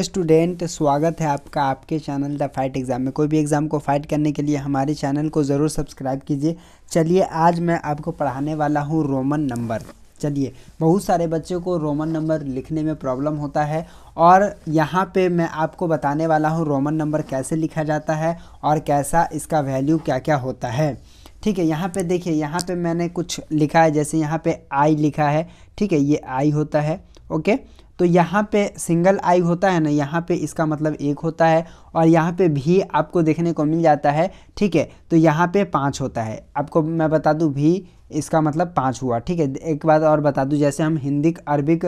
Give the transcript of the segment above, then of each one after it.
Student, स्वागत है आपका आपके चैनल द फाइट एग्ज़ाम में। कोई भी एग्ज़ाम को फाइट करने के लिए हमारे चैनल को ज़रूर सब्सक्राइब कीजिए। चलिए, आज मैं आपको पढ़ाने वाला हूँ रोमन नंबर। चलिए, बहुत सारे बच्चों को रोमन नंबर लिखने में प्रॉब्लम होता है और यहाँ पे मैं आपको बताने वाला हूँ रोमन नंबर कैसे लिखा जाता है और कैसा इसका वैल्यू क्या क्या होता है। ठीक है, यहाँ पे देखिए, यहाँ पे मैंने कुछ लिखा है, जैसे यहाँ पे आई लिखा है। ठीक है, ये आई होता है। ओके, तो यहाँ पे सिंगल आई होता है ना, यहाँ पे इसका मतलब एक होता है और यहाँ पे भी आपको देखने को मिल जाता है। ठीक है, तो यहाँ पे 5 होता है। आपको मैं बता दूँ, भी इसका मतलब 5 हुआ। ठीक है, एक बात और बता दूँ, जैसे हम हिंदी अरबिक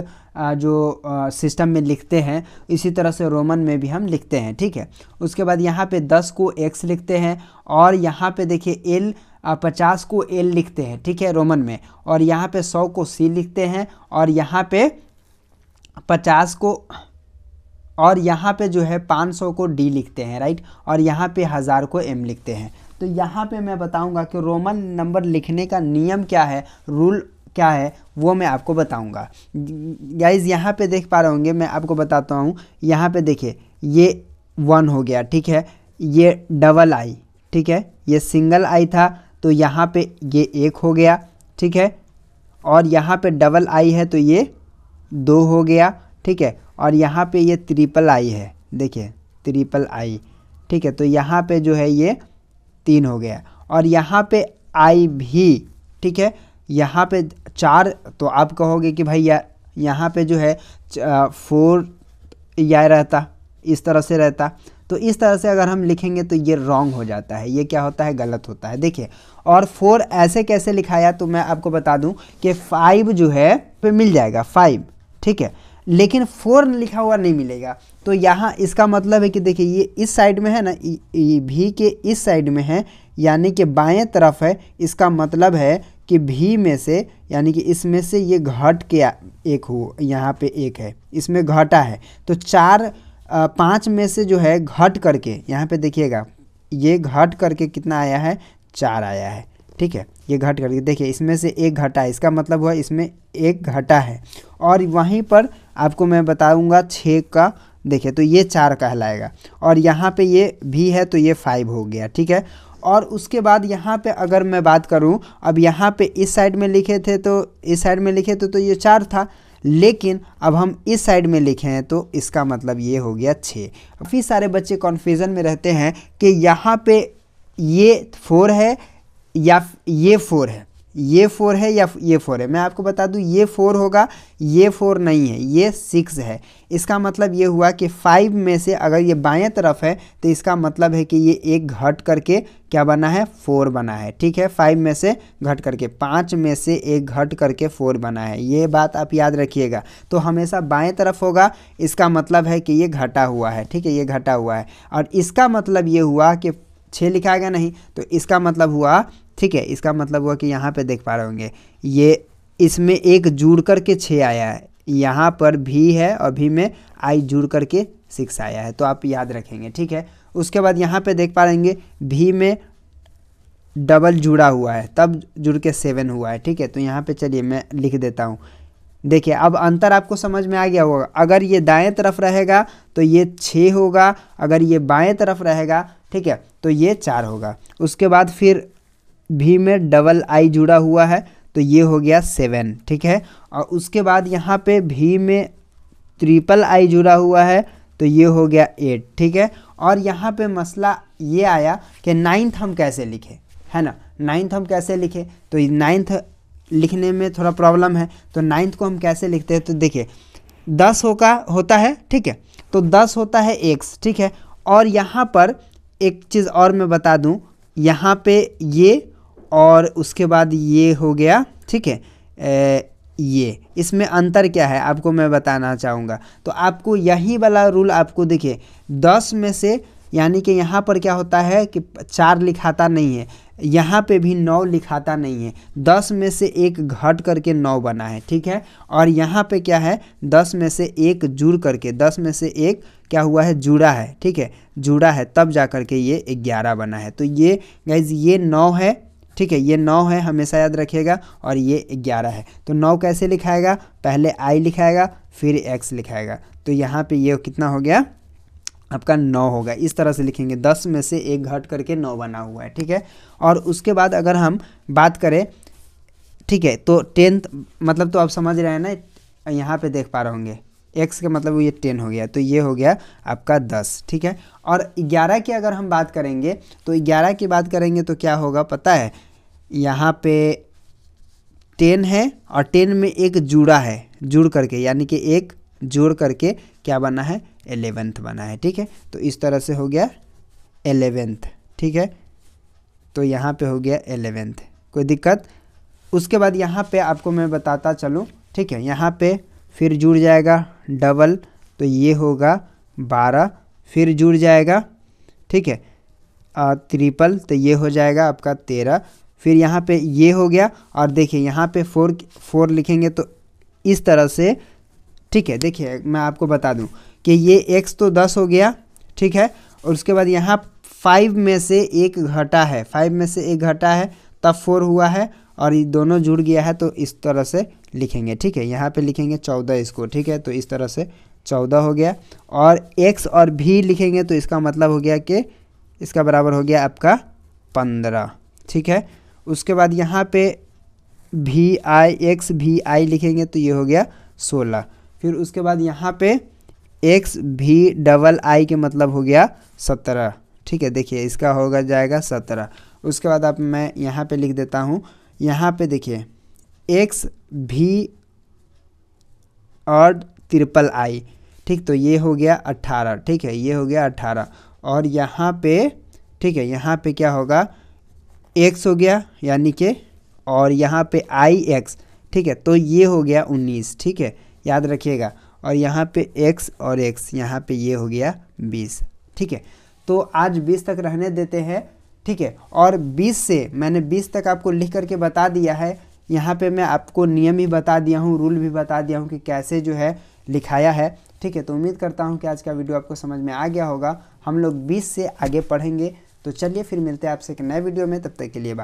जो सिस्टम में लिखते हैं, इसी तरह से रोमन में भी हम लिखते हैं। ठीक है, उसके बाद यहाँ पे 10 को एक्स लिखते हैं और यहाँ पे देखिए एल 50 को एल लिखते हैं। ठीक है, रोमन में। और यहाँ पे 100 को सी लिखते हैं और यहाँ पे 50 को, और यहाँ पे जो है 500 को डी लिखते हैं, राइट। और यहाँ पे 1000 को एम लिखते हैं। तो यहाँ पे मैं बताऊँगा कि रोमन नंबर लिखने का नियम क्या है, रूल क्या है, वो मैं आपको बताऊँगा। गाइज, यहाँ पे देख पा रहे होंगे, मैं आपको बताता हूँ। यहाँ पे देखिए, ये 1 हो गया। ठीक है, ये डबल आई। ठीक है, ये सिंगल आई था, तो यहाँ पे ये 1 हो गया। ठीक है, और यहाँ पे डबल आई है तो ये 2 हो गया। ठीक है, और यहाँ पे ये ट्रिपल आई है, देखिए ट्रिपल आई। ठीक है, तो यहाँ पे जो है ये 3 हो गया। और यहाँ पे आई भी, ठीक है, यहाँ पे 4। तो आप कहोगे कि भाई यहाँ पे जो है 4 या रहता, इस तरह से रहता। तो इस तरह से अगर हम लिखेंगे तो ये रॉन्ग हो जाता है, ये क्या होता है, गलत होता है। देखिए, और 4 ऐसे कैसे लिखाया, तो मैं आपको बता दूं कि 5 जो है पे मिल जाएगा 5। ठीक है, लेकिन 4 लिखा हुआ नहीं मिलेगा। तो यहाँ इसका मतलब है कि देखिए, ये इस साइड में है ना, भी के इस साइड में है, यानी कि बाएं तरफ है। इसका मतलब है कि भी में से, यानी कि इसमें से ये घट के एक हो, यहाँ पे 1 है, इसमें घटा है। तो 5 में से जो है घट करके, यहाँ पे देखिएगा, ये घट करके कितना आया है, 4 आया है। ठीक है, ये घट करके देखिए, इसमें से 1 घटा है, इसका मतलब हुआ इसमें 1 घटा है। और वहीं पर आपको मैं बताऊंगा 6 का, देखिए तो ये 4 कहलाएगा। और यहाँ पे ये भी है तो ये 5 हो गया। ठीक है, और उसके बाद यहाँ पे अगर मैं बात करूँ, अब यहाँ पे इस साइड में लिखे थे तो इस साइड में लिखे थे तो ये 4 था, लेकिन अब हम इस साइड में लिखे हैं तो इसका मतलब ये हो गया 6। काफ़ी सारे बच्चे कन्फ्यूज़न में रहते हैं कि यहाँ पे ये 4 है या ये 4 है, ये 4 है या ये 4 है। मैं आपको बता दूं, ये 4 होगा, ये 4 नहीं है, ये 6 है। इसका मतलब ये हुआ कि 5 में से अगर ये बाएं तरफ है तो इसका मतलब है कि ये 1 घट करके क्या बना है, 4 बना है। ठीक है, 5 में से घट करके, 5 में से 1 घट करके 4 बना है। ये बात आप याद रखिएगा। तो हमेशा बाएं तरफ होगा, इसका मतलब है कि ये घटा हुआ है। ठीक है, ये घटा हुआ है। और इसका मतलब ये हुआ कि 6 लिखा गया नहीं, तो इसका मतलब हुआ, ठीक है, इसका मतलब हुआ कि यहाँ पे देख पा रहे होंगे, ये इसमें 1 जुड़ करके 6 आया है, यहाँ पर भी है और भी में आई जुड़ करके 6 आया है। तो आप याद रखेंगे। ठीक है, उसके बाद यहाँ पे देख पा रहेंगे, भी में डबल जुड़ा हुआ है, तब जुड़ के 7 हुआ है। ठीक है, तो यहाँ पे चलिए मैं लिख देता हूँ। देखिए, अब अंतर आपको समझ में आ गया होगा। अगर ये दाएं तरफ रहेगा तो ये 6 होगा, अगर ये बाएं तरफ रहेगा, ठीक है, तो ये 4 होगा। उसके बाद फिर भी में डबल आई जुड़ा हुआ है तो ये हो गया 7। ठीक है, और उसके बाद यहाँ पे भी में ट्रिपल आई जुड़ा हुआ है तो ये हो गया 8। ठीक है, और यहाँ पे मसला ये आया कि 9th हम कैसे लिखें, है ना। 9th हम कैसे लिखें, तो 9th लिखने में थोड़ा प्रॉब्लम है। तो 9th को हम कैसे लिखते हैं, तो देखिए 10 होता है। ठीक है, तो 10 होता है x। ठीक है, और यहाँ पर एक चीज़ और मैं बता दूँ, यहाँ पे ये और उसके बाद ये हो गया। ठीक है, ये इसमें अंतर क्या है आपको मैं बताना चाहूँगा। तो आपको यही वाला रूल आपको देखिए, 10 में से, यानी कि यहाँ पर क्या होता है कि 4 लिखाता नहीं है, यहाँ पे भी 9 लिखाता नहीं है। 10 में से 1 घट करके 9 बना है। ठीक है, और यहाँ पे क्या है, 10 में से 1 जुड़ करके, 10 में से 1 क्या हुआ है, जुड़ा है। ठीक है, जुड़ा है, तब जा करके ये 11 बना है। तो ये गाइज, ये 9 है ठीक है, ये 9 है, हमेशा याद रखिएगा, और ये 11 है। तो 9 कैसे लिखाएगा, पहले i लिखाएगा फिर x लिखाएगा, तो यहाँ पे ये कितना हो गया आपका 9 होगा। इस तरह से लिखेंगे, 10 में से 1 घट करके 9 बना हुआ है, ठीक है। और उसके बाद अगर हम बात करें, ठीक है, तो 10 मतलब तो आप समझ रहे हैं ना, यहाँ पे देख पा रहे होंगे x का मतलब ये 10 हो गया, तो ये हो गया आपका 10, ठीक है। और 11 की अगर हम बात करेंगे तो 11 की बात करेंगे तो क्या होगा पता है, यहाँ पे 10 है और 10 में एक जुड़ा है, जुड़ करके, यानी कि एक जोड़ करके क्या बना है, 11th बना है, ठीक है। तो इस तरह से हो गया 11th, ठीक है। तो यहाँ पे हो गया 11th, कोई दिक्कत। उसके बाद यहाँ पे आपको मैं बताता चलूँ, ठीक है, यहाँ पे फिर जुड़ जाएगा डबल, तो ये होगा 12, फिर जुड़ जाएगा, ठीक है, ट्रिपल, तो ये हो जाएगा आपका 13, फिर यहाँ पे ये हो गया। और देखिए यहाँ पे 4 लिखेंगे तो इस तरह से, ठीक है। देखिए मैं आपको बता दूं कि ये x तो 10 हो गया, ठीक है, और उसके बाद यहाँ 5 में से 1 घटा है, 5 में से 1 घटा है तब 4 हुआ है, और ये दोनों जुड़ गया है, तो इस तरह से लिखेंगे, ठीक है। यहाँ पे लिखेंगे 14 इसको, ठीक है, तो इस तरह से 14 हो गया। और x और v लिखेंगे तो इसका मतलब हो गया कि इसका बराबर हो गया आपका 15, ठीक है। उसके बाद यहाँ पे vi लिखेंगे तो ये हो गया 16। फिर उसके बाद यहाँ पे xvi के मतलब हो गया 17, ठीक है। देखिए इसका होगा जाएगा 17। उसके बाद अब मैं यहाँ पे लिख देता हूँ, यहाँ पे देखिए xv और ट्रिपल i, ठीक, तो ये हो गया 18, ठीक है, ये हो गया 18। और यहाँ पे, ठीक है, यहाँ पे क्या होगा, x हो गया यानी कि, और यहाँ पे ix, ठीक है, तो ये हो गया 19, ठीक है, याद रखिएगा। और यहाँ पे x और x, यहाँ पे ये हो गया 20, ठीक है। तो आज 20 तक रहने देते हैं, ठीक है। और 20 से मैंने 20 तक आपको लिख करके बता दिया है, यहाँ पे मैं आपको नियम भी बता दिया हूँ, रूल भी बता दिया हूँ कि कैसे जो है लिखाया है, ठीक है। तो उम्मीद करता हूँ कि आज का वीडियो आपको समझ में आ गया होगा। हम लोग 20 से आगे पढ़ेंगे, तो चलिए फिर मिलते हैं आपसे एक नए वीडियो में, तब तक के लिए बाय।